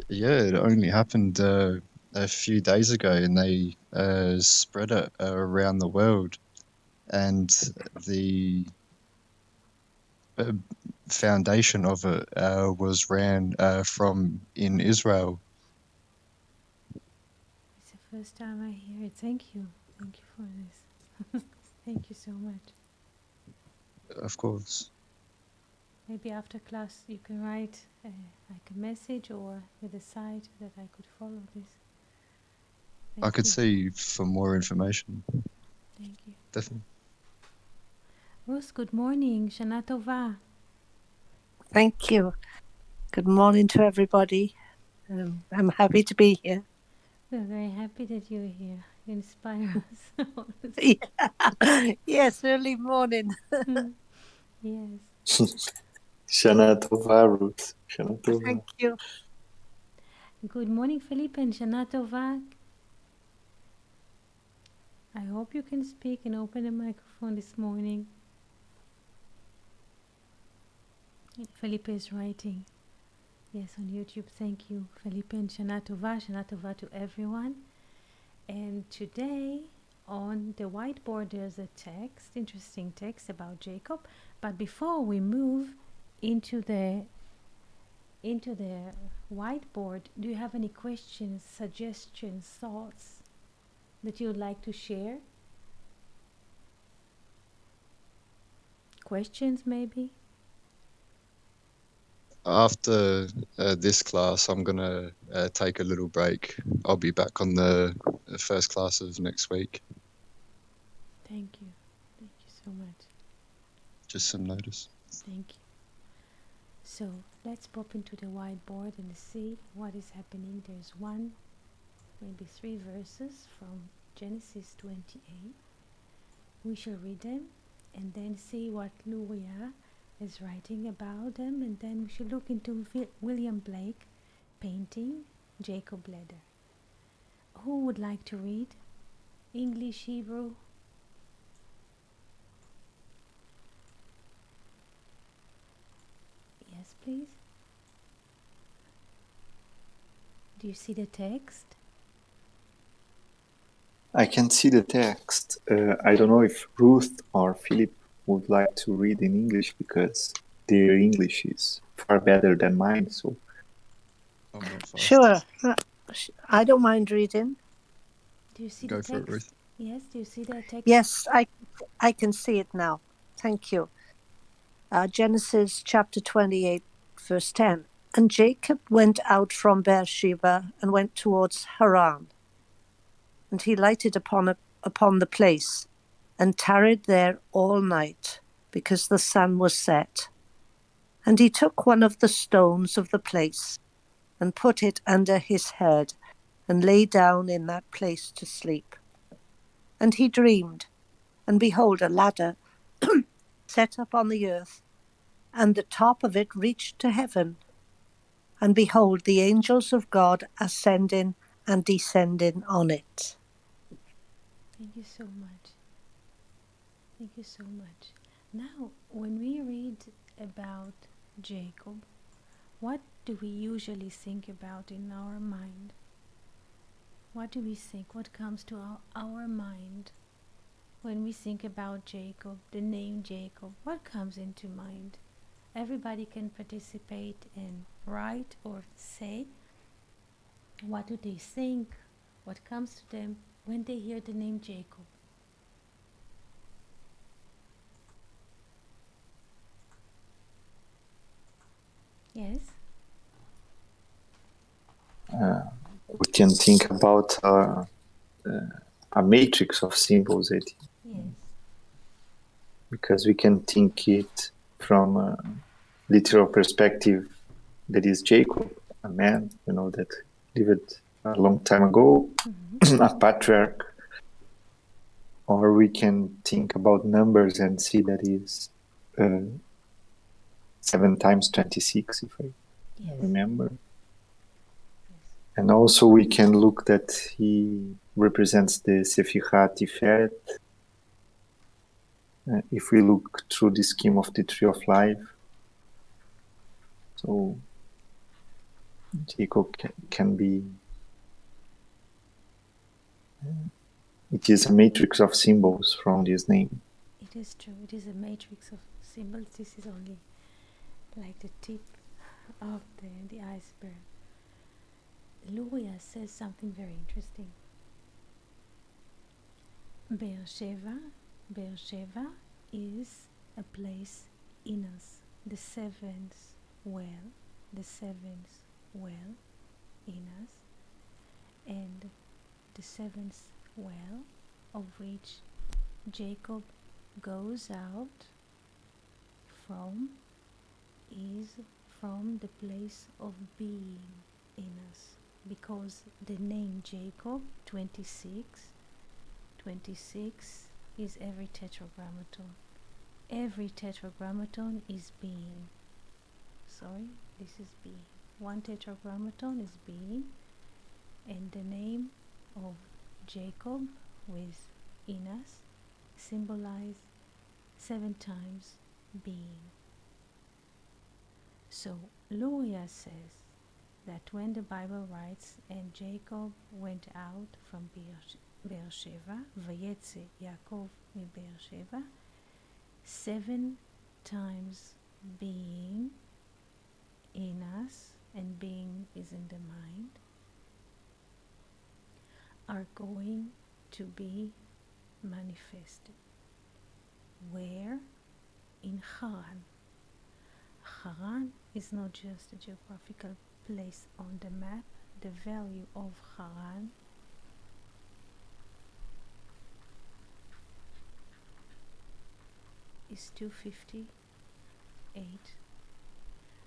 Yeah, it only happened a few days ago, and they spread it around the world. And the uh, foundation of it was ran from in Israel. It's the first time I hear it. Thank you. Thank you for this. Thank you so much. Of course, Maybe after class you can write like a message or with a site that I could follow this. I Thank could you. see for more information. Thank you. Definitely. Ruth, good morning. Shana Tova. Thank you. Good morning to everybody. I'm happy to be here. We're very happy that you're here. You inspire us. Yeah. Yes, early morning. Yes. Shana Tova, Ruth. Shana Tova. Thank you. Good morning, Felipe and Shana Tova. I hope you can speak and open the microphone this morning. Felipe is writing. Yes, on YouTube. Thank you, Felipe and Shana Tova. Shana Tova to everyone. And today on the whiteboard there's a text, interesting text about Jacob. But before we move into the whiteboard, do you have any questions, suggestions, thoughts that you would like to share? Questions maybe? After this class, I'm gonna take a little break. I'll be back on the first classes next week. Thank you. Thank you so much. Just some notice. Thank you. So let's pop into the whiteboard and see what is happening. There's one, maybe three verses from Genesis 28. We shall read them and then see what Luria is writing about them, and then we should look into William Blake painting Jacob Ladder. Who would like to read? English, Hebrew? Yes, please. Do you see the text? I can see the text. I don't know if Ruth or Philip would like to read in English because their English is far better than mine. So I'm not fast. Sure. I don't mind reading. Do you see Go the for it, text? Ruth. Yes, do you see the text? Yes, I can see it now. Thank you. Genesis chapter 28, verse 10. And Jacob went out from Beersheba and went towards Haran. And he lighted upon the place and tarried there all night, because the sun was set. And he took one of the stones of the place and put it under his head and lay down in that place to sleep. And he dreamed, and behold, a ladder set up on the earth, and the top of it reached to heaven. And behold, the angels of God ascending and descending on it. Thank you so much. Thank you so much. Now, when we read about Jacob, what do we usually think about in our mind? What do we think? What comes to our mind when we think about Jacob, the name Jacob? What comes into mind? Everybody can participate and write or say. What do they think? What comes to them when they hear the name Jacob? Yes? we can think about a matrix of symbols, I think. Yes. Because we can think it from a literal perspective, that is Jacob, a man, that lived a long time ago, a patriarch. Or we can think about numbers and see that is 7 times 26, if I remember. Yes. And also we can look that he represents the Sefirat Tiferet. If we look through the scheme of the Tree of Life. So Jacob can be. It is a matrix of symbols from this name. It is true. It is a matrix of symbols. This is only like the tip of the iceberg. Luria says something very interesting. Beersheba is a place in us. The seventh well in us, and the seventh well of which Jacob goes out from is from the place of being in us, because the name Jacob 26 is every tetragrammaton. Every tetragrammaton is being. Sorry, this is being. One tetragrammaton is being, and the name of Jacob with in us symbolize 7 times being. So Luria says that when the Bible writes, and Jacob went out from Beersheba, Vayetze Yaakov mi Beersheba, 7 times being in us, and being is in the mind, are going to be manifested. Where? In Haran. Haran is not just a geographical place on the map. The value of Haran is 258.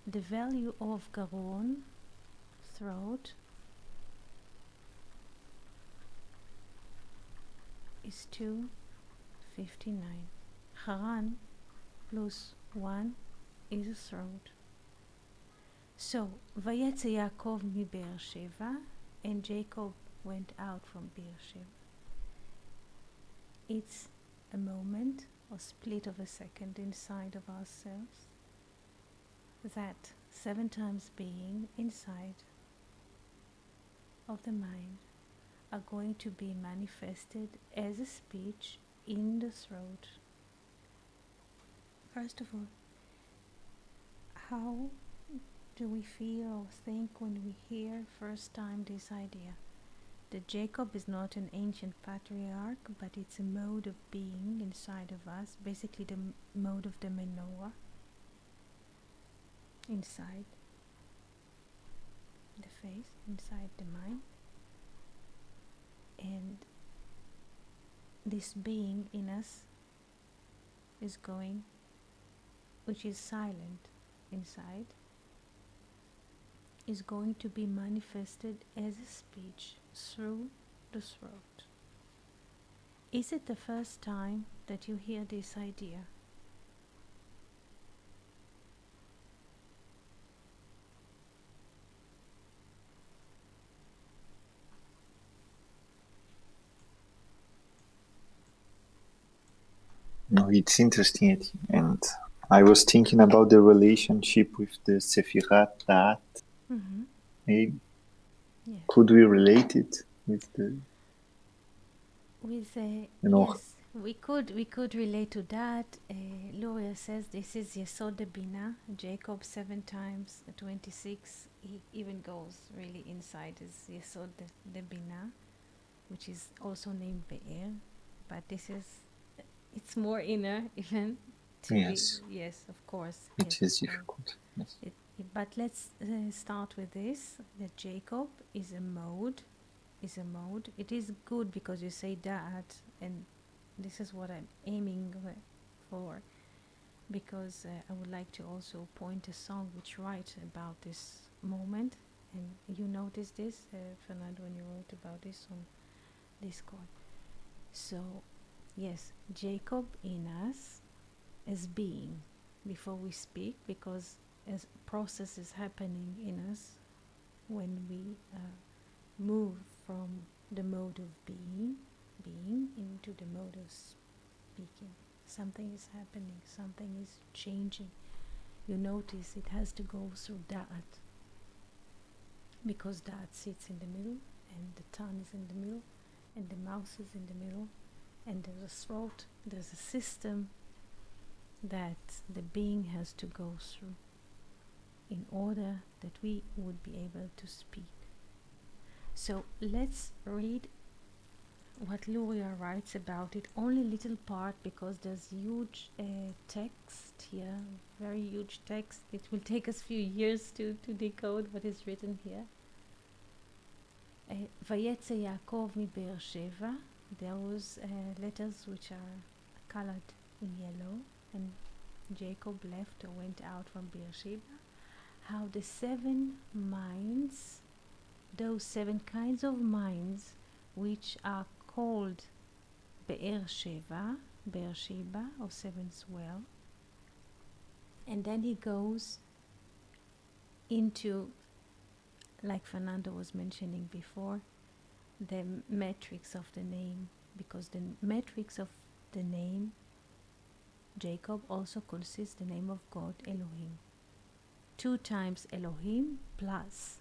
The value of Garon, throat, is 259. Haran plus 1 is a throat. So, Vayetze Yaakov mi Beersheba, and Jacob went out from Beersheba. It's a moment or split of a second inside of ourselves, that 7 times being inside of the mind are going to be manifested as a speech in the throat. First of all, how do we feel or think when we hear first time this idea that Jacob is not an ancient patriarch, but it's a mode of being inside of us, basically the mode of the menorah inside the face, inside the mind, and this being in us is going, which is silent inside, is going to be manifested as a speech through the throat. Is it the first time that you hear this idea? No, it's interesting, and I was thinking about the relationship with the Sephirat Da'at. Mm-hmm. Maybe Yes. could we relate it with the? Yes, we could relate to that. Luria says this is Yesod Bina, Jacob 7 times 26. He even goes really inside as Yesod the Bina, which is also named Be'er, but it's more inner even to Yes. be. Yes, of course. It Yes, is of course. difficult. Yes. But let's start with this, that Jacob is a mode. It is good because you say that, and this is what I'm aiming for, because I would like to also point a song which writes about this moment, and you noticed this, Fernando, when you wrote about this on Discord. So, yes, Jacob in us as being, before we speak, because as process is happening in us when we move from the mode of being into the mode of speaking. Something is happening, something is changing. You notice it has to go through that. because that sits in the middle, and the tongue is in the middle, and the mouth is in the middle, and there's a throat, there's a system that the being has to go through in order that we would be able to speak. So let's read what Luria writes about it, only little part, because there's huge text here, very huge text. It will take us few years to decode what is written here. ויצא יעקב מבאר שבע, there was letters which are colored in yellow, and Jacob left or went out from Beersheba. How the 7 minds, those 7 kinds of minds which are called Beersheba, or 7's well. And then he goes into, like Fernando was mentioning before, the metrics of the name, because the metrics of the name Jacob also consists the name of God, Elohim. 2 times Elohim plus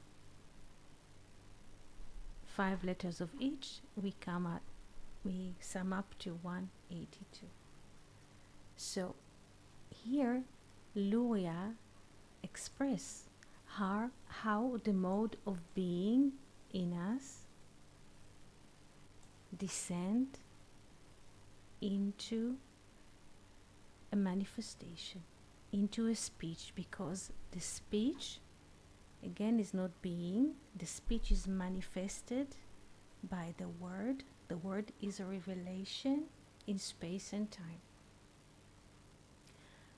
5 letters of each, we sum up to 182. So here Luria express how the mode of being in us descend into a manifestation, into a speech, because the speech again is not being, the speech is manifested by the word. The word is a revelation in space and time.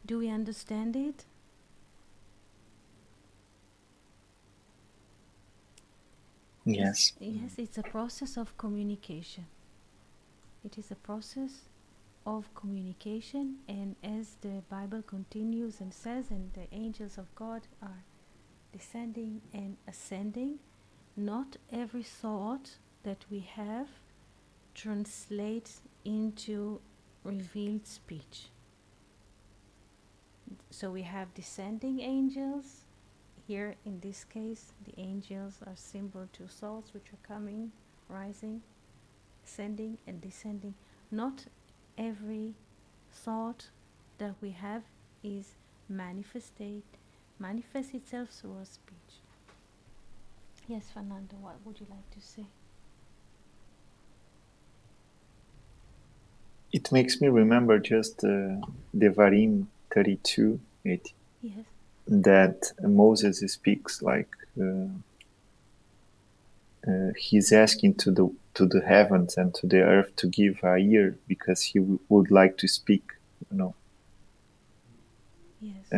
Do we understand it? Yes. Yes, it's a process of communication. It is a process of communication, and as the Bible continues and says, and the angels of God are descending and ascending, not every thought that we have translates into revealed speech. So we have descending angels. Here in this case, the angels are symbol to thoughts which are coming, rising, ascending and descending. Not every thought that we have is manifests itself through a speech. Yes, Fernando, what would you like to say? It makes me remember just Devarim 32:8. Yes. That Moses speaks like he's asking to the heavens and to the earth to give a ear because he would like to speak. Yes.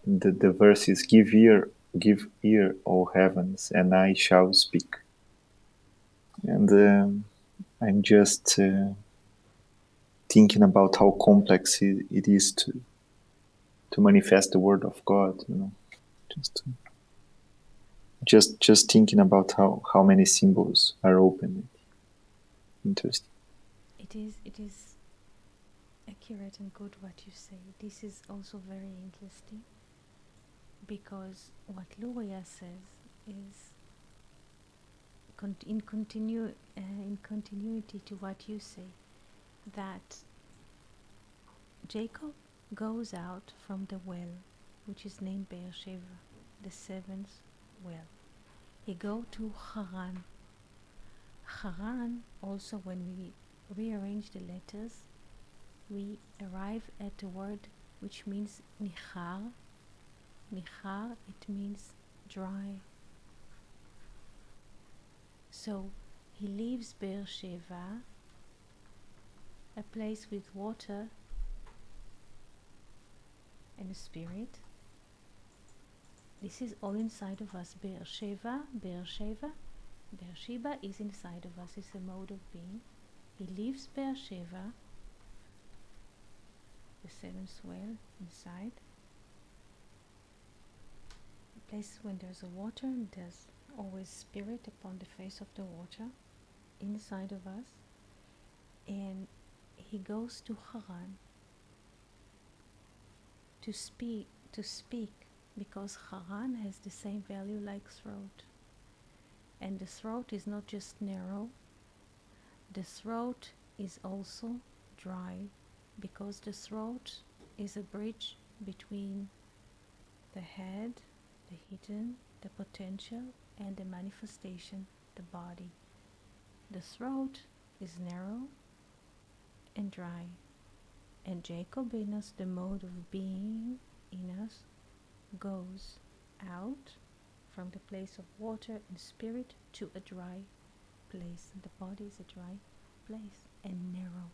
The verse is give ear, O heavens, and I shall speak. And I'm just thinking about how complex it is to manifest the word of God. Just thinking about how many symbols are open. Interesting. It is accurate and good what you say. This is also very interesting, because what Luria says is in continuity to what you say, that Jacob goes out from the well, which is named Beersheba, the 7th well. He go to Haran. Haran, also when we rearrange the letters, we arrive at a word which means nichar. Nichar, it means dry. So he leaves Beersheba, a place with water and a spirit. This is all inside of us. Beersheba is inside of us. It's a mode of being. He leaves Beersheba, the 7th well, inside. A place when there's a water, and there's always spirit upon the face of the water, inside of us. And he goes to Haran to speak because Haran has the same value like throat. And the throat is not just narrow, the throat is also dry, because the throat is a bridge between the head, the hidden, the potential, and the manifestation, the body. The throat is narrow and dry, and Jacob in us, the mode of being in us, goes out from the place of water and spirit to a dry place. The body is a dry place and narrow.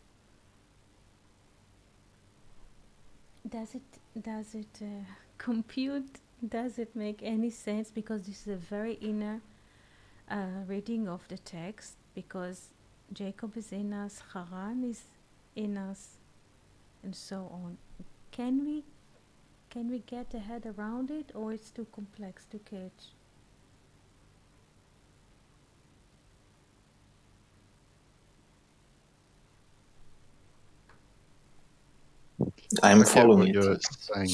Does it compute? Does it make any sense? Because this is a very inner reading of the text, because Jacob is in us, Haran is in us, and so on. Can we get a head around it, or it's too complex to catch? I'm I get following what it. you're saying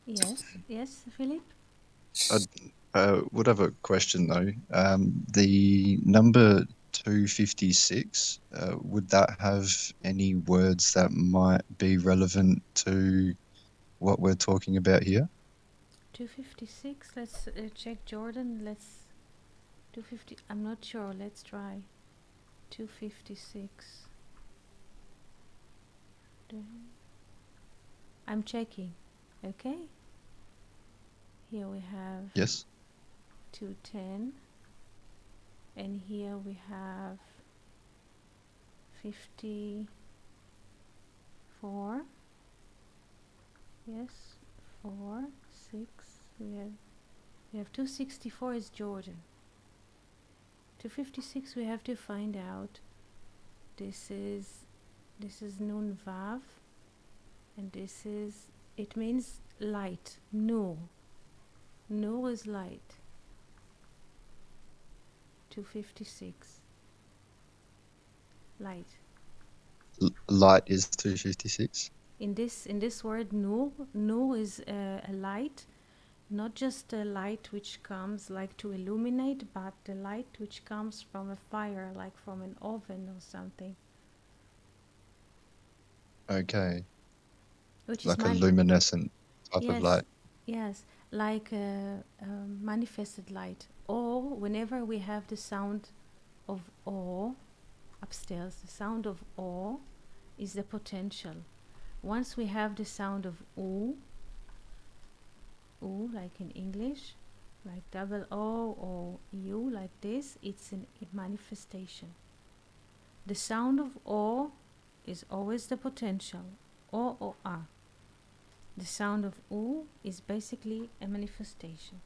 there. Yes, Philip? I would have a question though. The number 256, would that have any words that might be relevant to what we're talking about here? 256, let's check Jordan. Let's 250, I'm not sure, let's try 256. I'm checking. Okay, here we have Yes. 210, and here we have 54. Yes, 4, 6. We have 264 is Jordan. 256 we have to find out. This is Nun Vav, and this is, it means light. Nur is light. 256 light. Light is 256. In this word nur is a light, not just a light which comes like to illuminate, but the light which comes from a fire, like from an oven or something. Okay. Which Like is a luminescent type of light. Yes, like a manifested light. Or whenever we have the sound of awe upstairs, the sound of awe is the potential. Once we have the sound of oo, like in English, like double O or U, like this, it's a manifestation. The sound of awe is always the potential, O or A. The sound of oo is basically a manifestation.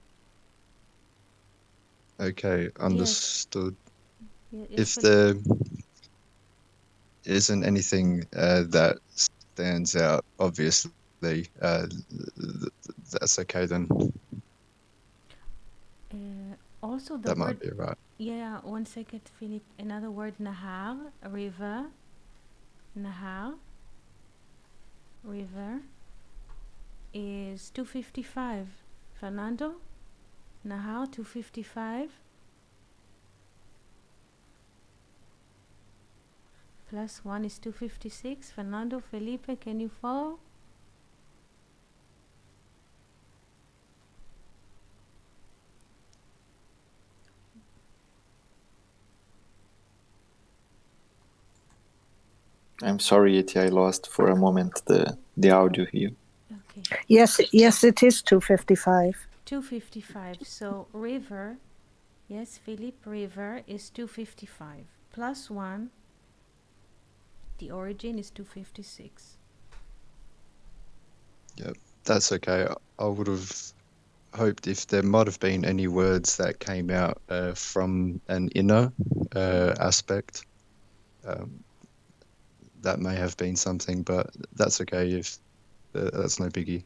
Okay, understood. Yes, If there isn't anything that stands out, obviously, that's okay then. Also the That word, might be right. yeah, 1 second, Philip. Another word, nahar, river. Nahar, river, is 255. Fernando, nahar 255 plus 1 is 256. Fernando, Felipe, can you follow? I'm sorry, Eti, I lost for a moment the audio here. Okay. Yes, it is 255. 255. So river, yes, Philip, river is 255 plus 1. The origin is 256. Yep, that's okay. I would have hoped if there might have been any words that came out from an inner aspect, that may have been something, but that's okay if that's no biggie.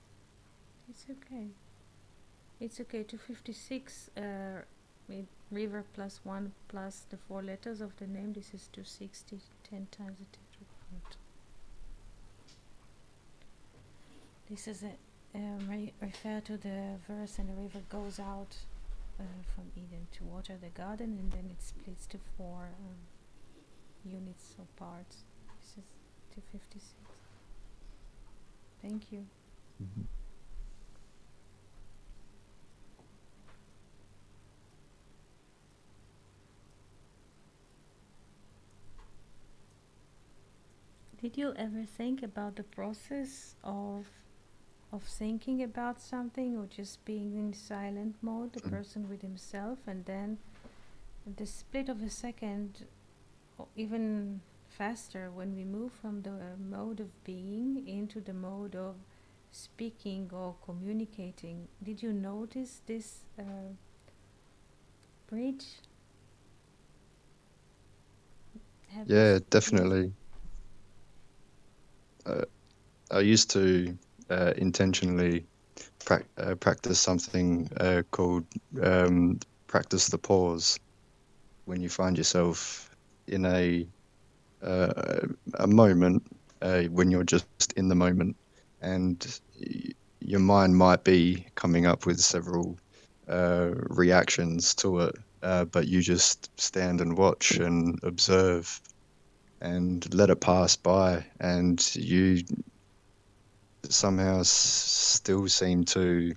It's okay. It's okay. 256 with river plus 1 plus the 4 letters of the name. This is 260. 10 times the tetrachord. This is refer to the verse, and the river goes out from Eden to water the garden, and then it splits to four units or parts. This is 256. Thank you. Mhm. Did you ever think about the process of thinking about something, or just being in silent mode, the person with himself, and then the split of a second, or even faster, when we move from the mode of being into the mode of speaking or communicating? Did you notice this bridge? Have you Yeah, seen it? definitely. I used to intentionally practice something called practice the pause when you find yourself in uh, a moment when you're just in the moment, and your mind might be coming up with several reactions to it, but you just stand and watch and observe and let it pass by, and you somehow still seem to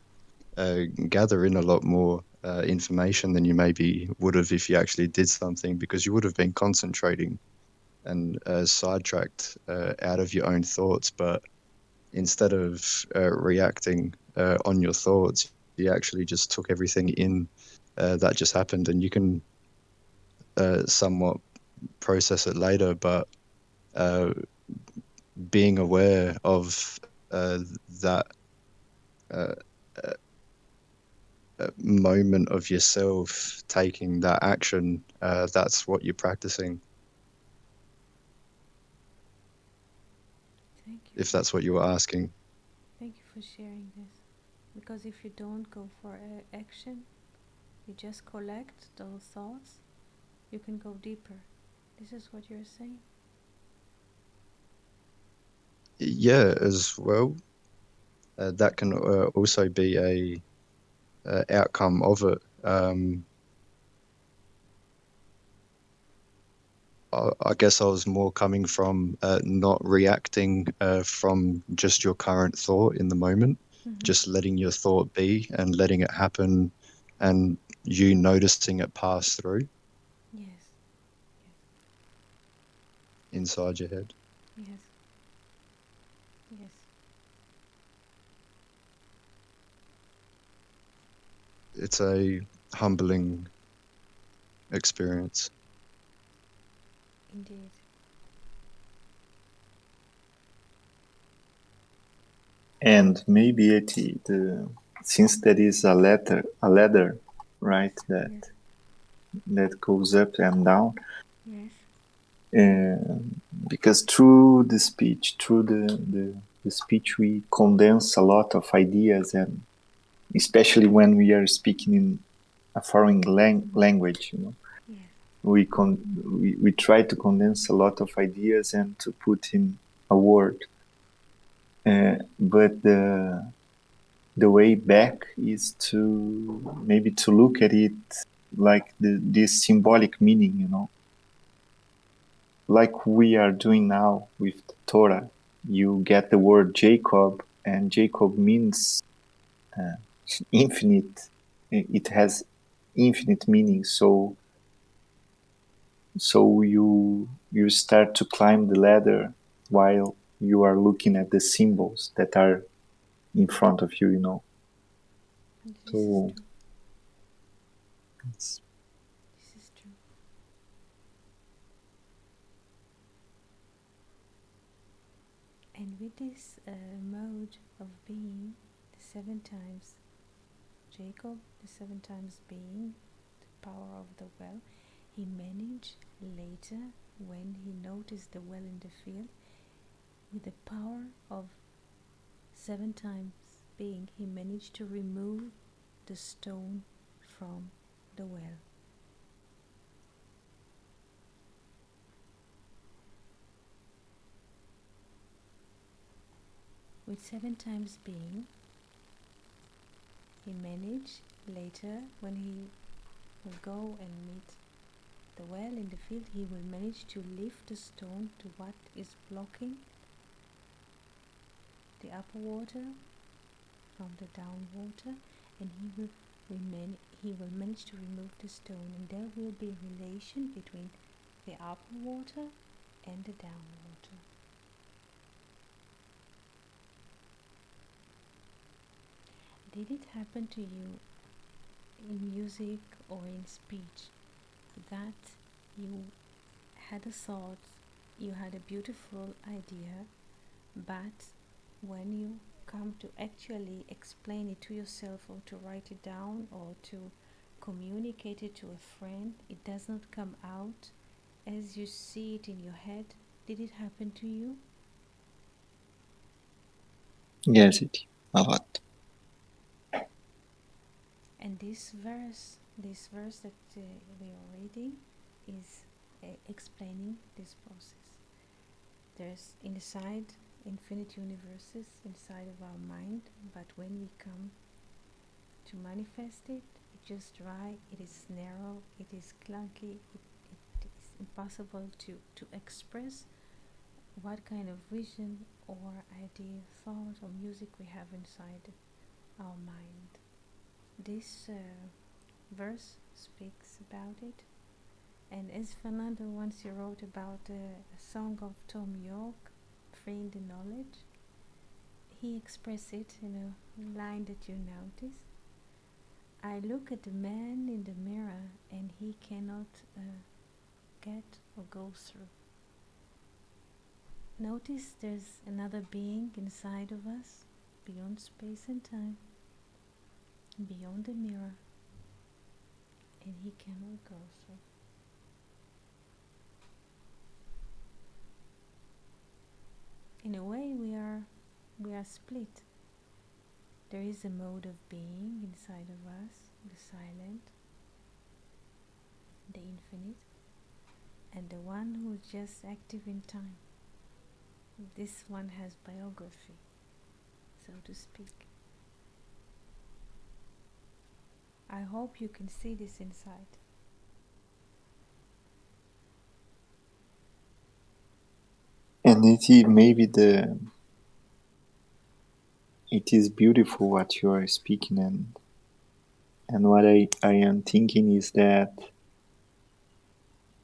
gather in a lot more information than you maybe would have if you actually did something, because you would have been concentrating and sidetracked out of your own thoughts. But instead of reacting on your thoughts, you actually just took everything in that just happened, and you can somewhat process it later. But uh, being aware of that uh, moment of yourself taking that action, that's what you're practicing, Thank you if for that's what you were asking. thank you for sharing this. Because if you don't go for action, you just collect those thoughts, you can go deeper. This is what you're saying? Yeah, as well. That can also be a outcome of it. I guess I was more coming from not reacting from just your current thought in the moment, Mm-hmm. just letting your thought be and letting it happen, and you noticing it pass through Yes, inside your head. yes, yes. It's a humbling experience. Indeed. And maybe since there is a ladder, right, Yes, that goes up and down, yes, uh, because through the speech, through the speech, we condense a lot of ideas, and especially when we are speaking in a foreign language, yes, we try to condense a lot of ideas and to put in a word. But the way back is to maybe to look at it like this symbolic meaning, like we are doing now with the Torah. You get the word Jacob, and Jacob means uh, infinite. It has infinite meaning. So you start to climb the ladder while you are looking at the symbols that are in front of you. and this is So true. it's This is true. And with this mode of being, the 7 times Jacob, the 7 times being, the power of the well, he managed later, when he noticed the well in the field, with the power of 7 times being, he managed to remove the stone from the well. With 7 times being, he managed later, when he will go and meet the well in the field, he will manage to lift the stone to what is blocking the upper water from the down water, and he will manage to remove the stone, and there will be a relation between the upper water and the down water. Did it happen to you in music or in speech that you had a thought, you had a beautiful idea, but when you come to actually explain it to yourself, or to write it down, or to communicate it to a friend, it does not come out as you see it in your head? Did it happen to you? Yes, it a lot. And this verse that we are reading is explaining this process. There's inside infinite universes inside of our mind, but when we come to manifest it, it's just dry, it is narrow, it is clunky, it is impossible to express what kind of vision or idea, thought or music we have inside our mind. This verse speaks about it, and as Fernando once wrote about a song of Tom York, Freeing the Knowledge, he expressed it in a line that you notice. I look at the man in the mirror and he cannot get or go through. Notice there's another being inside of us, beyond space and time, beyond the mirror, and he cannot go through. In a way, we are split. There is a mode of being inside of us, the silent, the infinite, and the one who is just active in time. This one has biography, so to speak. I hope you can see this inside. And it is beautiful what you are speaking, and what I am thinking is that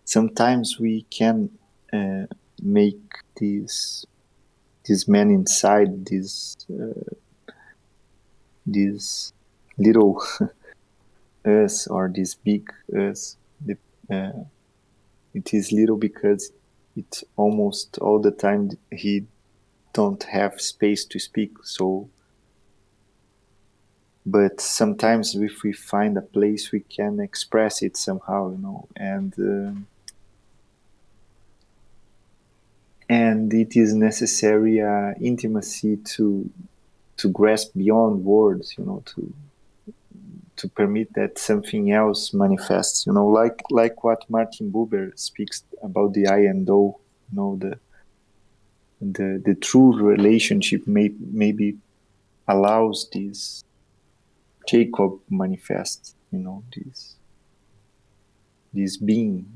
sometimes we can make this man inside this little us, or this big us. It is little because it almost all the time he don't have space to speak. So, but sometimes if we find a place, we can express it somehow, and it is necessary intimacy to grasp beyond words, to permit that something else manifests, like what Martin Buber speaks about the I and O, the true relationship maybe allows this Jacob manifest, this being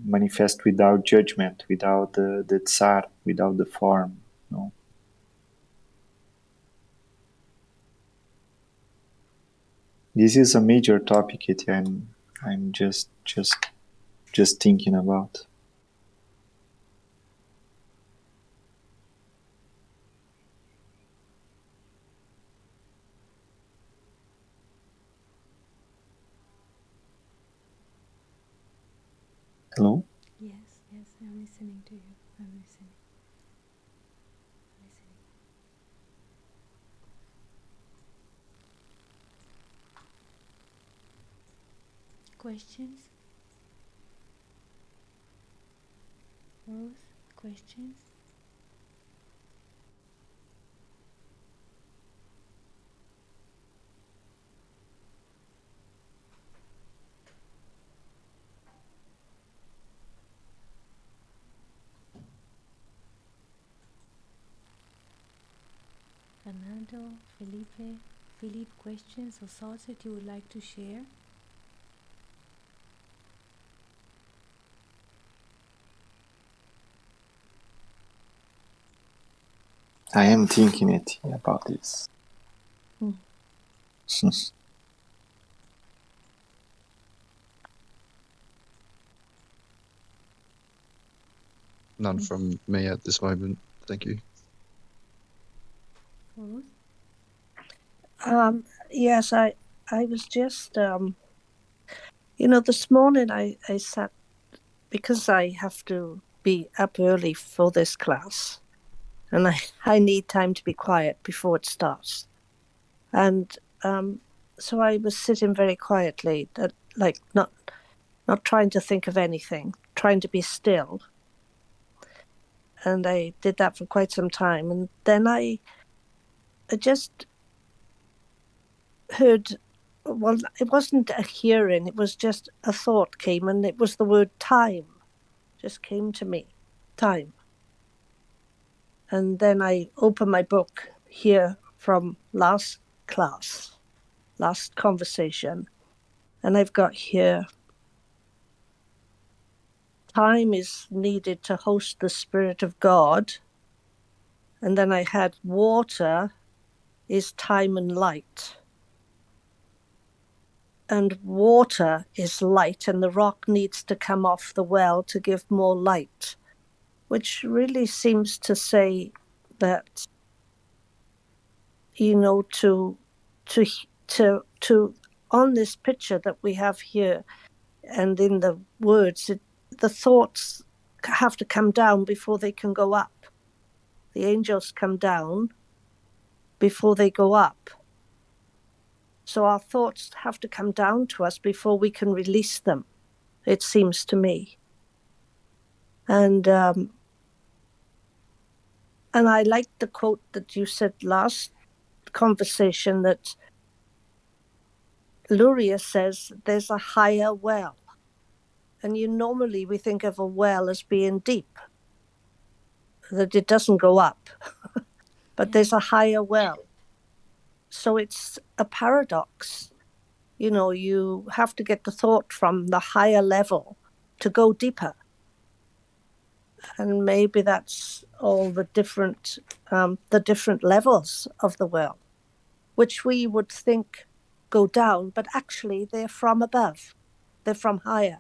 manifest without judgment, without the tsar, without the form, This is a major topic that I'm just thinking about. Hello? Yes, I'm listening to you. I'm listening. Questions? Ruth, questions? Fernando, Felipe? Philippe, questions or thoughts that you would like to share? I am thinking it about this. Mm. None from me at this moment. Thank you. Ruth? Yes, I was just, this morning I sat, because I have to be up early for this class, and I need time to be quiet before it starts. And so I was sitting very quietly, like not trying to think of anything, trying to be still. And I did that for quite some time. And then I just heard, well, it wasn't a hearing, it was just a thought came, and it was the word time just came to me, time. And then I opened my book here from last class, last conversation, and I've got here, time is needed to host the Spirit of God. And then I had water is time and light. And water is light, and the rock needs to come off the well to give more light, which really seems to say that, to on this picture that we have here and in the words, the thoughts have to come down before they can go up. The angels come down before they go up. So our thoughts have to come down to us before we can release them, it seems to me. And I like the quote that you said last conversation, that Luria says there's a higher well. And normally we think of a well as being deep, that it doesn't go up, but there's a higher well. So it's a paradox. You have to get the thought from the higher level to go deeper. And maybe that's all the different levels of the well, which we would think go down, but actually they're from above. They're from higher.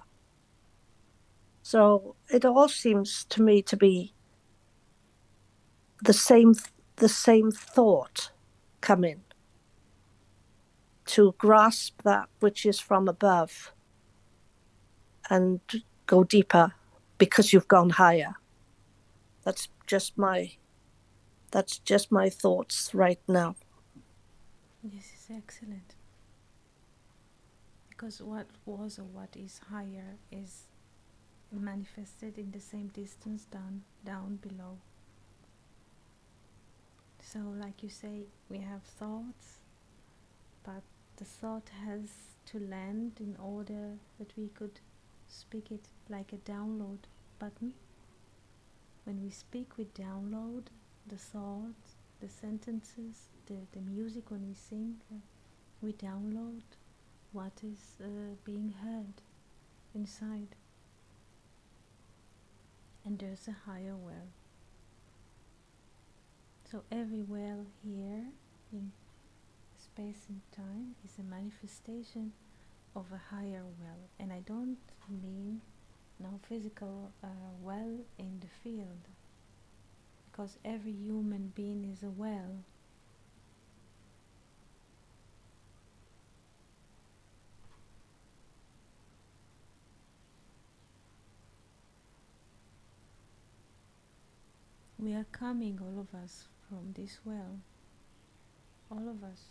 So it all seems to me to be the same thought coming, to grasp that which is from above and go deeper because you've gone higher. That's just my thoughts right now. This is excellent. Because what was or what is higher is manifested in the same distance down below. So like you say, we have thoughts, but the thought has to land in order that we could speak it, like a download button. When we speak, we download the thoughts, the sentences, the music. When we sing, we download what is being heard inside. And there's a higher well. So every well here in space and time is a manifestation of a higher well. And I don't mean no physical well in the field, because every human being is a well. We are coming, all of us, from this well. All of us.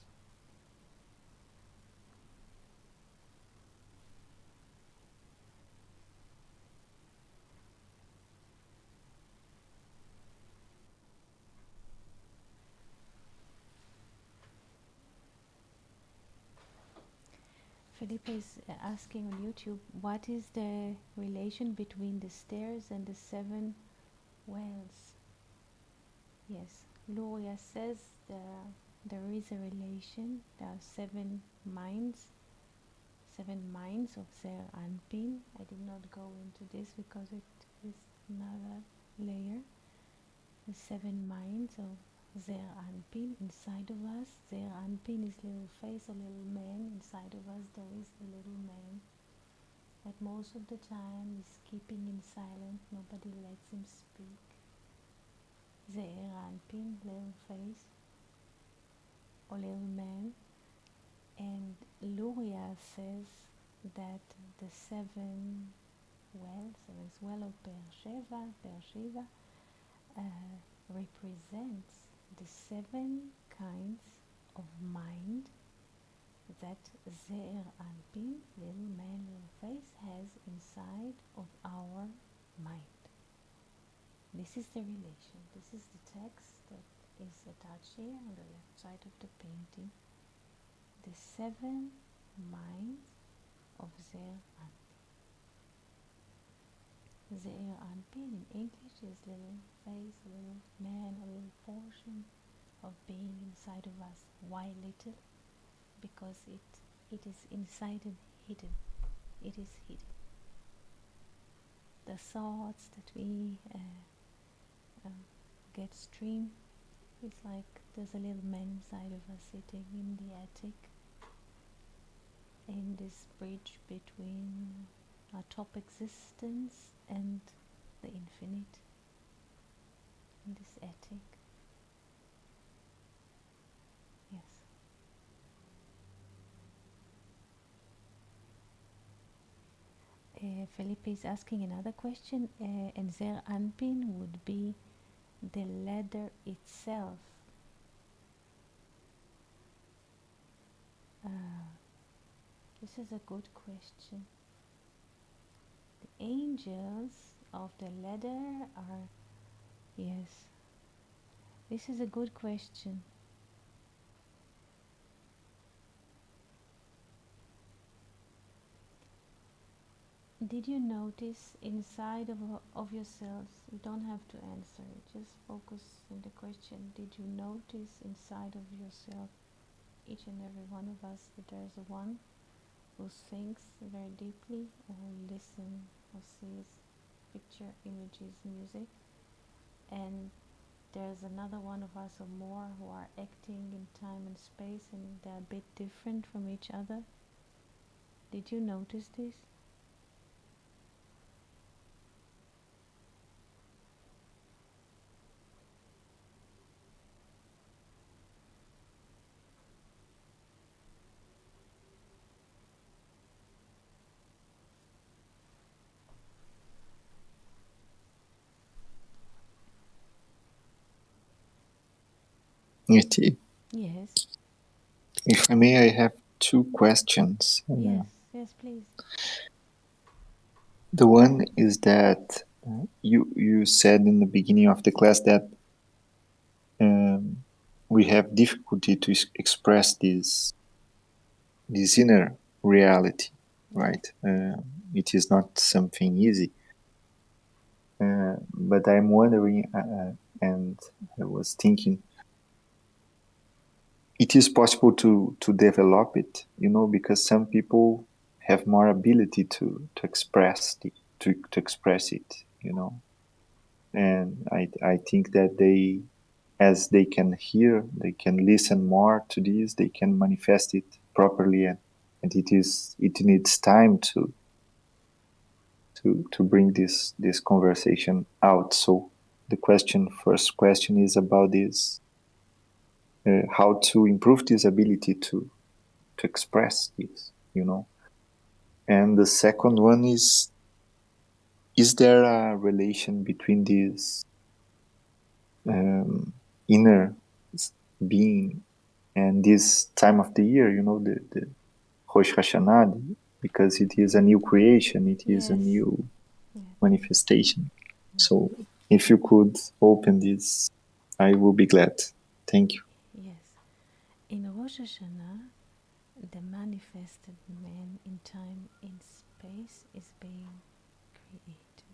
Felipe is asking on YouTube, what is the relation between the stairs and the 7 wells? Yes, Luria says there is a relation. There are seven minds of Zer Anpin. I did not go into this because it is another layer. The seven minds of Zer Anpin inside of us. Zer Anpin is little face, a little man. Inside of us there is a little man that most of the time is keeping in silence. Nobody lets him speak. Zer Anpin, little face or little man. And Luria says that the seven well of Beersheba represents the seven kinds of mind that Ze'er Anpin, little man, little face, has inside of our mind. This is the relation. This is the text that is attached here on the left side of the painting. The seven minds of Ze'er Anpin. Ze'er Anpin in English is little face, little man, a little portion of being inside of us. Why little? Because it is inside and hidden. It is hidden. The thoughts that we get stream, it's like there's a little man inside of us sitting in the attic, in this bridge between our top existence and the infinite, in this attic. Yes. Felipe is asking another question, and Zer Anpin would be the ladder itself. This is a good question. The angels of the ladder are, yes, this is a good question. Did you notice inside of yourselves, you don't have to answer it, just focus on the question. Did you notice inside of yourself, each and every one of us, that there's one who thinks very deeply, or listen, or sees picture, images, music, and there's another one of us or more who are acting in time and space, and they're a bit different from each other? Did you notice this? Iti, Yes. if I may, I have two questions. Yes, please. The one is that you said in the beginning of the class that we have difficulty to express this inner reality, right? It is not something easy. But I'm wondering, and I was thinking, it is possible to develop it, because some people have more ability to express to express it, and I think that as they can hear, they can listen more to this, they can manifest it properly, and it needs time to bring this conversation out. So the first question is about this, how to improve this ability to express this, And the second one is there a relation between this inner being and this time of the year, the Rosh Hashanah, because it is a new creation, it is a new manifestation. So if you could open this, I will be glad. Thank you. Yes. In Rosh Hashanah, the manifested man in time, in space, is being created.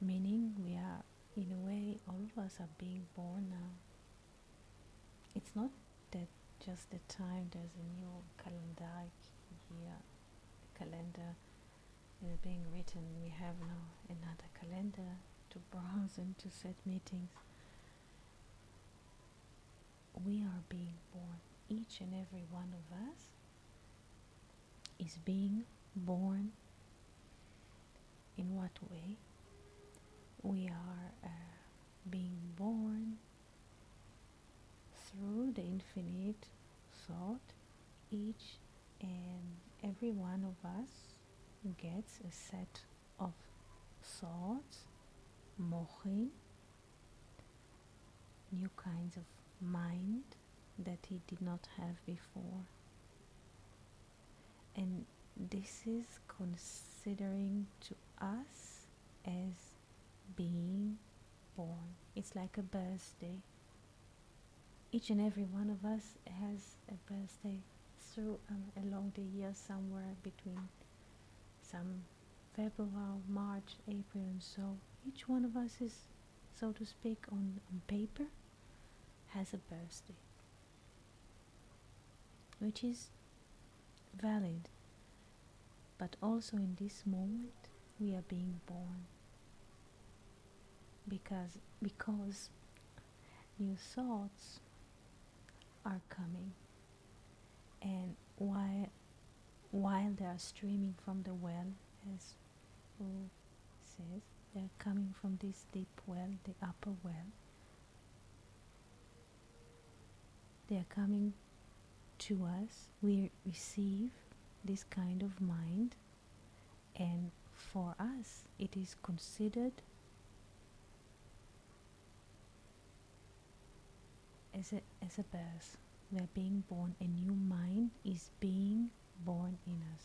Meaning we are, in a way, all of us are being born now. It's not that just the time there's a new calendar year, calendar is being written. We have now another calendar to browse and to set meetings. We are being born. Each and every one of us is being born. In what way? We are being born through the infinite thought. Each and every one of us gets a set of thoughts, mochin, new kinds of mind that he did not have before. And this is considering to us as being born. It's like a birthday. Each and every one of us has a birthday through along the year, somewhere between some February, March, April, and so. Each one of us is, so to speak, on paper, has a birthday, which is valid. But also in this moment, we are being born because new thoughts are coming, and while they are streaming from the well, as who says, they're coming from this deep well, the upper well. They are coming to us. We receive this kind of mind, and for us it is considered as a birth. We are being born. A new mind is being born in us.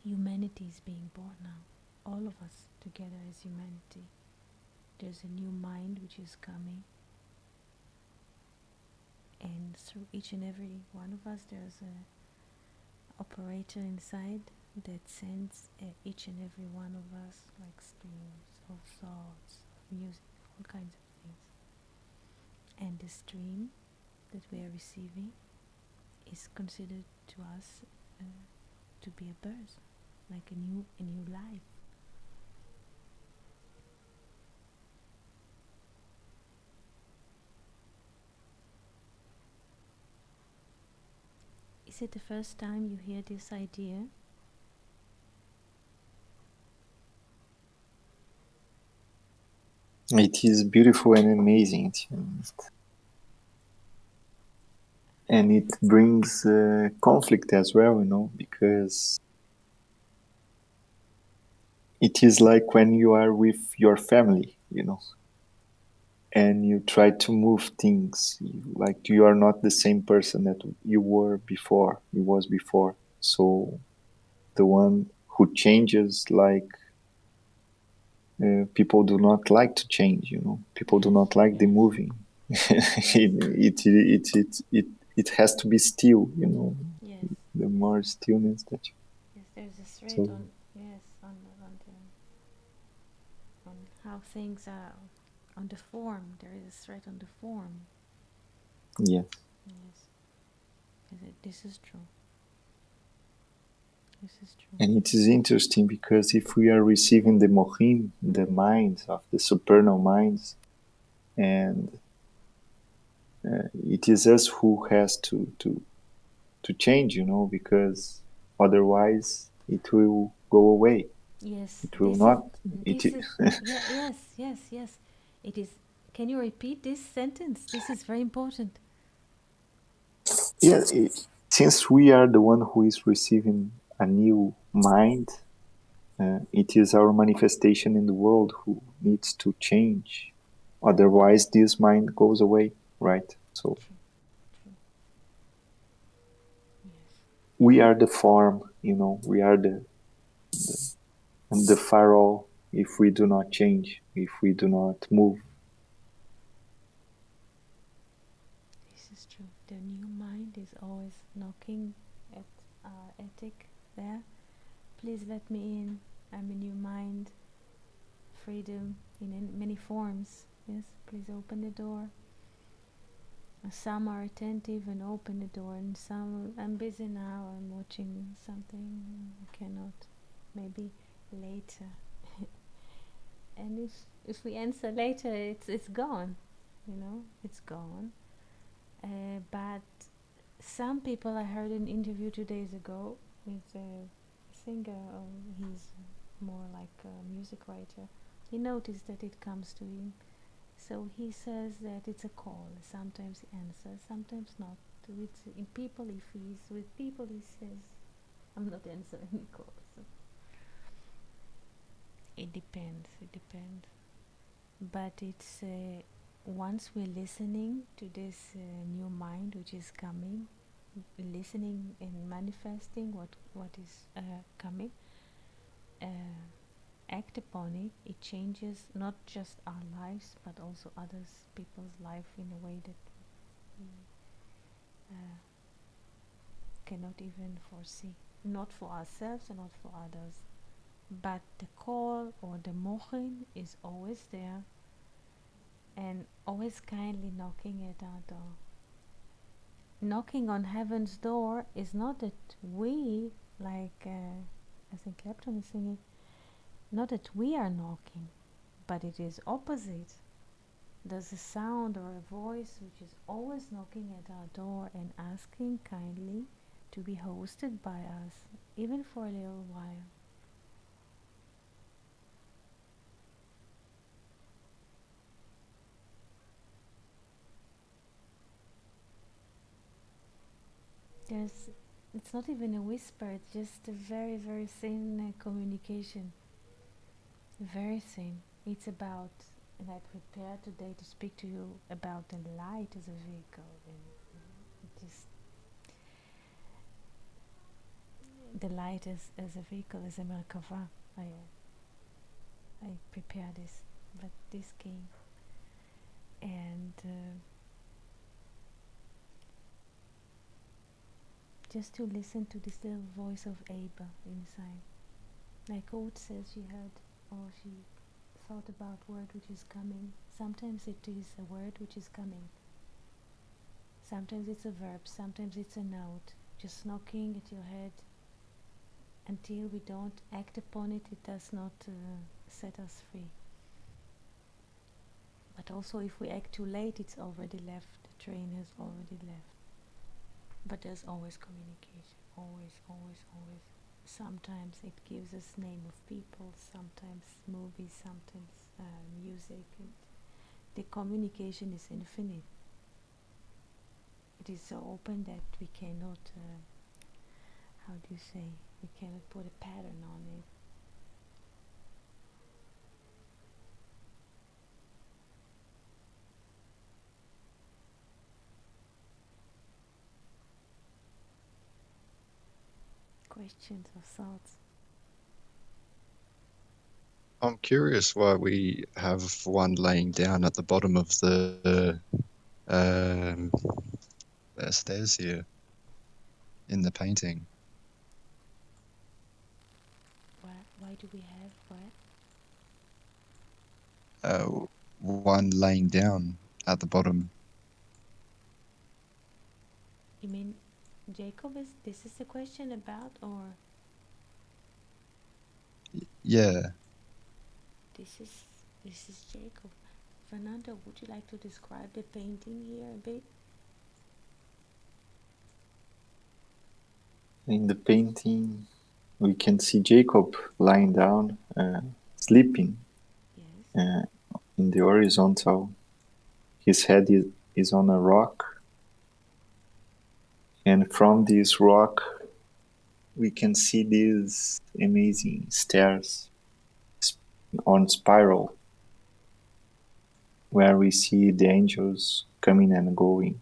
Humanity is being born now. All of us together as humanity. There's a new mind which is coming, and through each and every one of us there's a operator inside that sends each and every one of us like streams of thoughts, of music, all kinds of things. And the stream that we are receiving is considered to us to be a birth, like a new life. Is it the first time you hear this idea? It is beautiful and amazing, and it brings conflict as well, because it is like when you are with your family, and you try to move things, like you are not the same person that you was before. So the one who changes, like people do not like to change, people do not like the moving. it has to be still, Yes. the more stillness that you. Yes, there's a thread So, on how things are on the form. There is a thread on the form. yes. Yes. This is true. This is true. And it is interesting because if we are receiving the mohim, the minds of the supernal minds, and it is us who has to change, because otherwise it will go away. Yes, It will not. Yes. It is. Can you repeat this sentence? This is very important. Yes, since we are the one who is receiving a new mind, it is our manifestation in the world who needs to change. Otherwise, this mind goes away, right? So True. Yes. we are the form, we are the firewall. If we do not change, if we do not move. This is true. The new mind is always knocking at our attic there. Please let me in. I'm a new mind, freedom in many forms. Yes, please open the door. Some are attentive and open the door, and some, I'm busy now, I'm watching something, I cannot, maybe later. And if we answer later, it's gone, it's gone. But some people, I heard an interview 2 days ago with a singer, he's more like a music writer. He noticed that it comes to him. So he says that it's a call. Sometimes he answers, sometimes not. In people, if he's with people, he says, I'm not answering the call. So it depends. But it's once we're listening to this new mind which is coming, listening and manifesting what is coming, act upon it, it changes not just our lives but also others people's life in a way that we cannot even foresee, not for ourselves and not for others. But the call or the mochin is always there and always kindly knocking at our door. Knocking on heaven's door is not that we, like I think Clapton is singing, not that we are knocking, but it is opposite. There's a sound or a voice which is always knocking at our door and asking kindly to be hosted by us, even for a little while. It's not even a whisper, it's just a very, very thin communication. Very thin. It's about, and I prepared today to speak to you about the light as a vehicle, and just the light as a vehicle, as a merkava. I prepared this, but this came, and just to listen to this little voice of Abba inside. Like Oud says, she heard or she thought about word which is coming. Sometimes it is a word which is coming. Sometimes it's a verb, sometimes it's a note, just knocking at your head. Until we don't act upon it, it does not set us free. But also if we act too late, it's already left, the train has already left. But there's always communication, always. Sometimes it gives us name of people, sometimes movies, sometimes music. The communication is infinite. It is so open that we cannot, we cannot put a pattern on it. Questions or thoughts? I'm curious why we have one laying down at the bottom of the stairs here in the painting. Why do we have what? One laying down at the bottom. You mean Jacob? This is the question about, or Yeah. this is Jacob? Fernando, would you like to describe the painting here a bit? In the painting, we can see Jacob lying down, sleeping. Yes. In the horizontal. His head is on a rock, and from this rock we can see these amazing stairs on spiral, where we see the angels coming and going.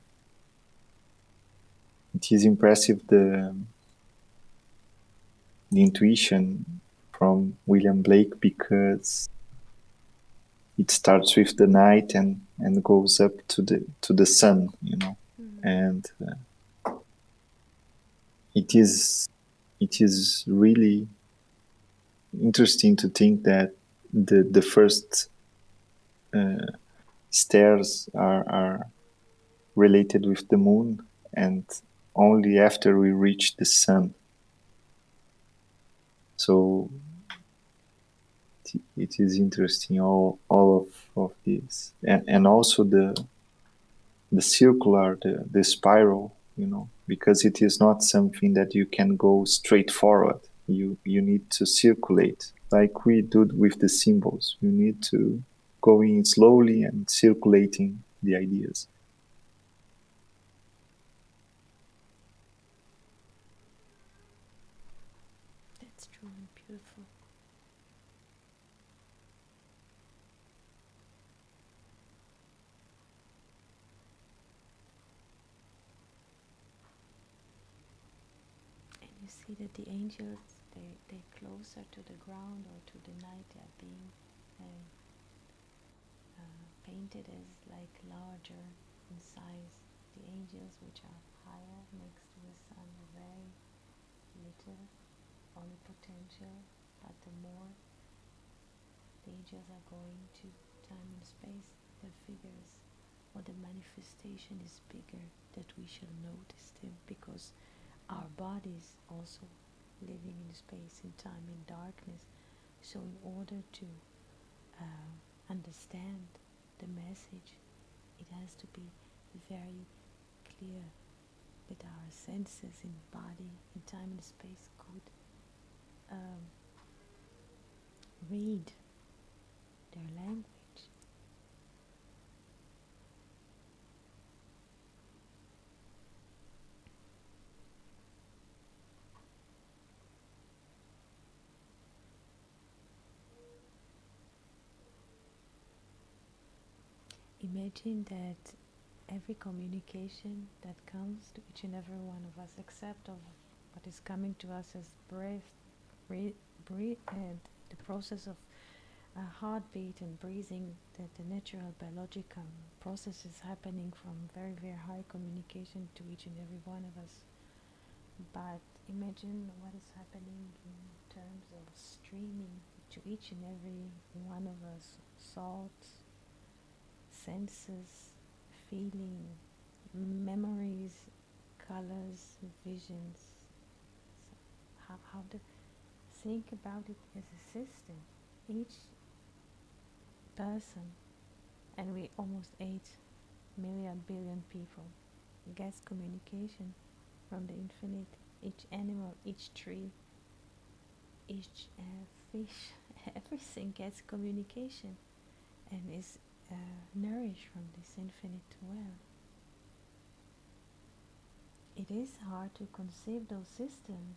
It is impressive, the intuition from William Blake, because it starts with the night and goes up to the sun, and it is really interesting to think that the first stars are related with the moon, and only after we reach the sun. So it is interesting, all of this, and also the circular, the spiral, because it is not something that you can go straight forward. You need to circulate, like we do with the symbols. You need to go in slowly and circulating the ideas. That's truly beautiful. And you see that the angels, they're closer to the ground or to the night. They are being painted as like larger in size. The angels, which are higher next to the sun, are very little, only potential, but the more the angels are going to time and space, the figures or the manifestation is bigger, that we shall notice them, because our bodies also living in space, in time, in darkness. So in order to understand the message, it has to be very clear that our senses in body, in time and space could read their language. Imagine that every communication that comes to each and every one of us, except of what is coming to us as breath, breathe, and the process of heartbeat and breathing, that the natural biological process is happening from very, very high communication to each and every one of us. But imagine what is happening in terms of streaming to each and every one of us, thoughts, senses, feeling, memories, colors, visions. So how to think about it as a system. Each person, and we almost 8 million billion people, gets communication from the infinite. Each animal, each tree, each fish, everything gets communication and is nourished from this infinite well. It is hard to conceive those systems.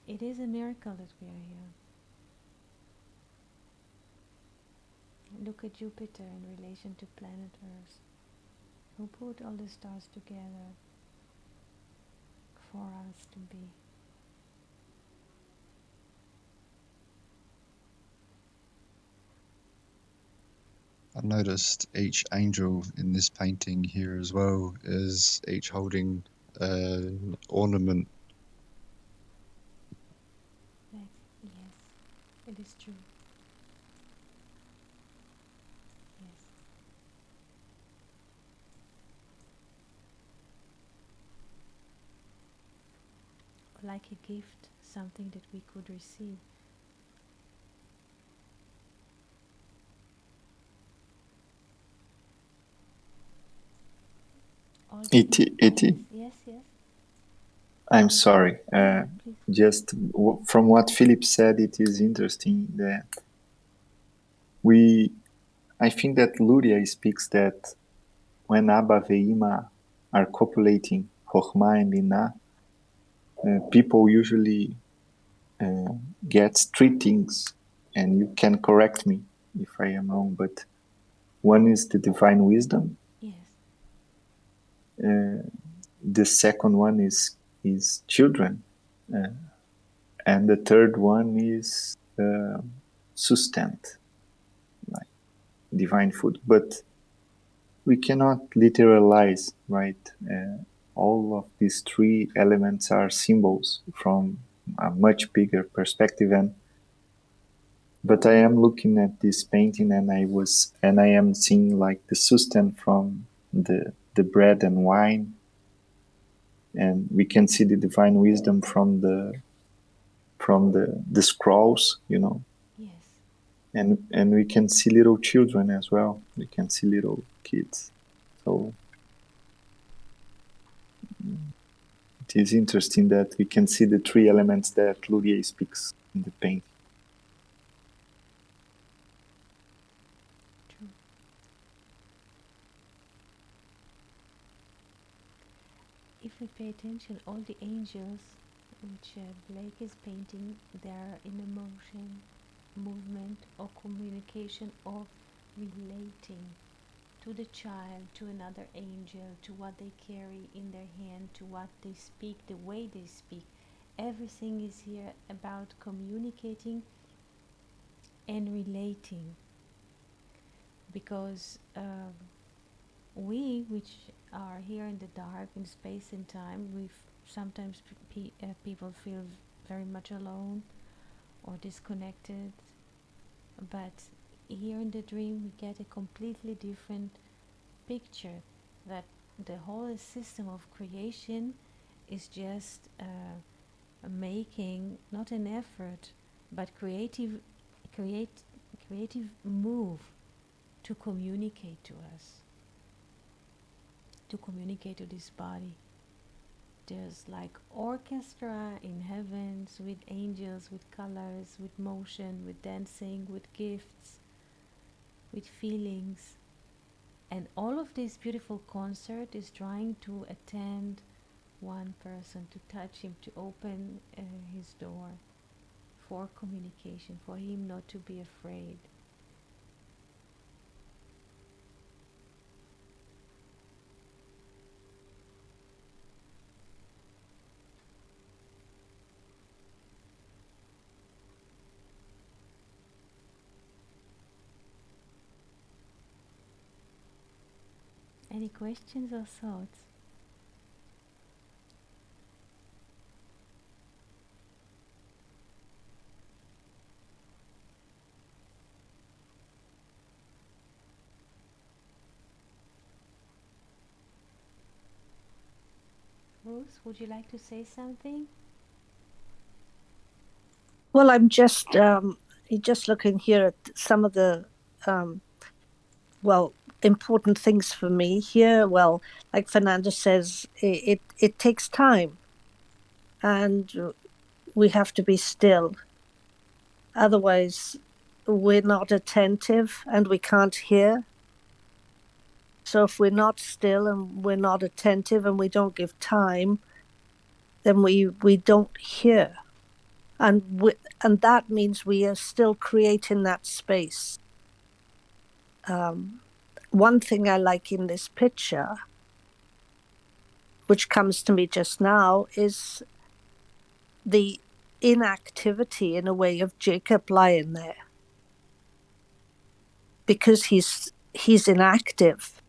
It is a miracle that we are here. Look at Jupiter in relation to planet Earth, who put all the stars together for us to be. I noticed each angel in this painting here as well is each holding an ornament. Yes, it is true. Yes. Like a gift, something that we could receive. Yes, yes. I'm sorry. Please. Just from what Philip said, it is interesting that I think that Luria speaks that when Abba Veima are copulating Chokhmah and Binah, people usually get three things, and you can correct me if I am wrong, but one is the divine wisdom. Yes. The second one is children, and the third one is sustenance, like divine food. But we cannot literalize, right? All of these three elements are symbols from a much bigger perspective. But I am looking at this painting, and I am seeing like the sustenance from the bread and wine, and we can see the divine wisdom from the scrolls, you know. Yes. And we can see little children as well. We can see little kids. So it is interesting that we can see the three elements that Luria speaks in the painting. True. If we pay attention, all the angels which Blake is painting, they are in a motion, movement, or communication of relating to the child, to another angel, to what they carry in their hand, to what they speak, the way they speak. Everything is here about communicating and relating, because we, which are here in the dark, in space and time, we sometimes people feel very much alone or disconnected, but here in the dream we get a completely different picture, that the whole system of creation is just making not an effort but creative move to communicate to us, to communicate to this body. There's like orchestra in heavens with angels, with colors, with motion, with dancing, with gifts, with feelings. And all of this beautiful concert is trying to attend one person, to touch him, to open his door for communication, for him not to be afraid. Any questions or thoughts? Ruth, would you like to say something? Well, I'm just looking here at some of the important things for me here. Well, like Fernanda says, it takes time, and we have to be still. Otherwise, we're not attentive and we can't hear. So if we're not still and we're not attentive and we don't give time, then we don't hear. And that means we are still creating that space. One thing I like in this picture, which comes to me just now, is the inactivity, in a way, of Jacob lying there, because he's inactive,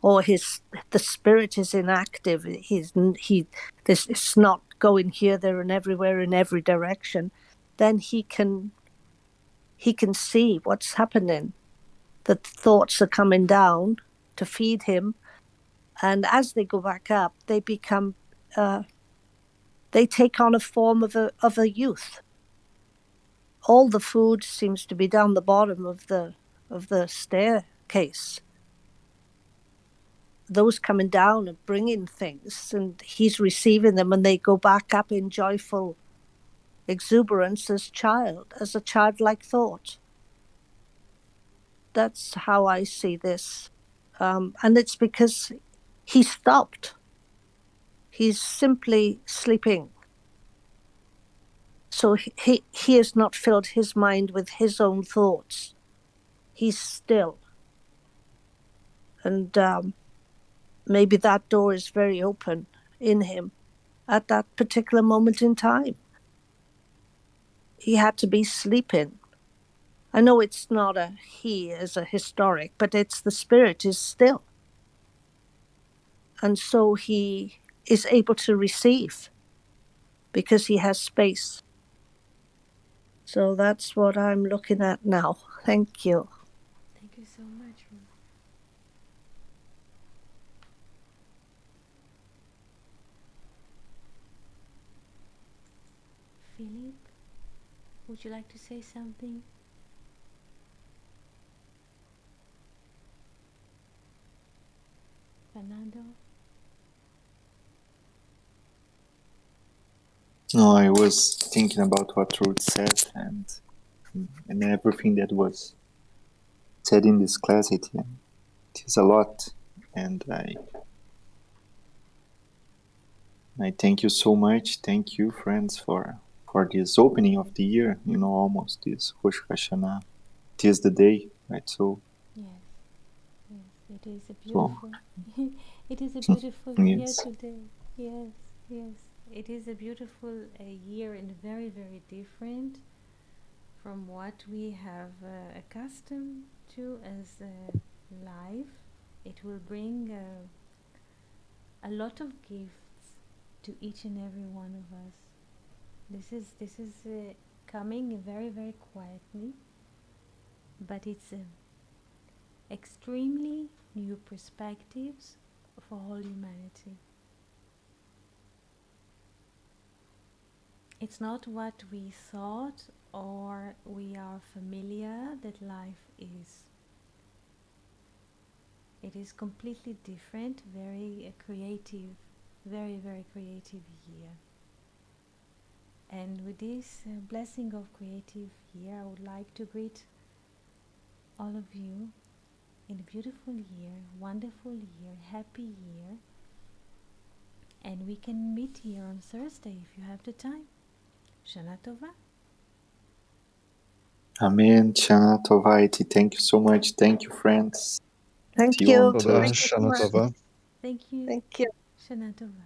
or the spirit is inactive. It's not going here, there, and everywhere, in every direction. Then he can see what's happening, that thoughts are coming down to feed him, and as they go back up, they become they take on a form of a youth. All the food seems to be down the bottom of the staircase. Those coming down and bringing things, and he's receiving them, and they go back up in joyful exuberance as a childlike thought. That's how I see this. And it's because he stopped. He's simply sleeping. So he has not filled his mind with his own thoughts. He's still. And maybe that door is very open in him at that particular moment in time. He had to be sleeping. I know it's not he as a historic, but it's the spirit is still. And so he is able to receive because he has space. So that's what I'm looking at now. Thank you. Thank you so much, Ruth. Philip, would you like to say something? Fernando? No, I was thinking about what Ruth said and everything that was said in this class. It is a lot, and I thank you so much. Thank you, friends, for this opening of the year. You know, almost this Rosh Hashanah. It is the day, right? So, Yes, yes, it is a so beautiful, it is a beautiful year yes, today. Yes, yes, it is a beautiful year and very, very different from what we have accustomed to as life. It will bring a lot of gifts to each and every one of us. This is coming very, very quietly, but it's extremely new perspectives for all humanity. It's not what we thought or we are familiar that life is. It is completely different, very creative, very, very creative year. And with this blessing of creative year, I would like to greet all of you in a beautiful year, wonderful year, happy year. And we can meet here on Thursday if you have the time. Shana Tova. Amen. Shana Tovaiti. Thank you so much. Thank you, friends. Thank See you you. on Toda, Thank Thursday. you so Shana much. Tova. Thank you. Thank you. Shana Tova.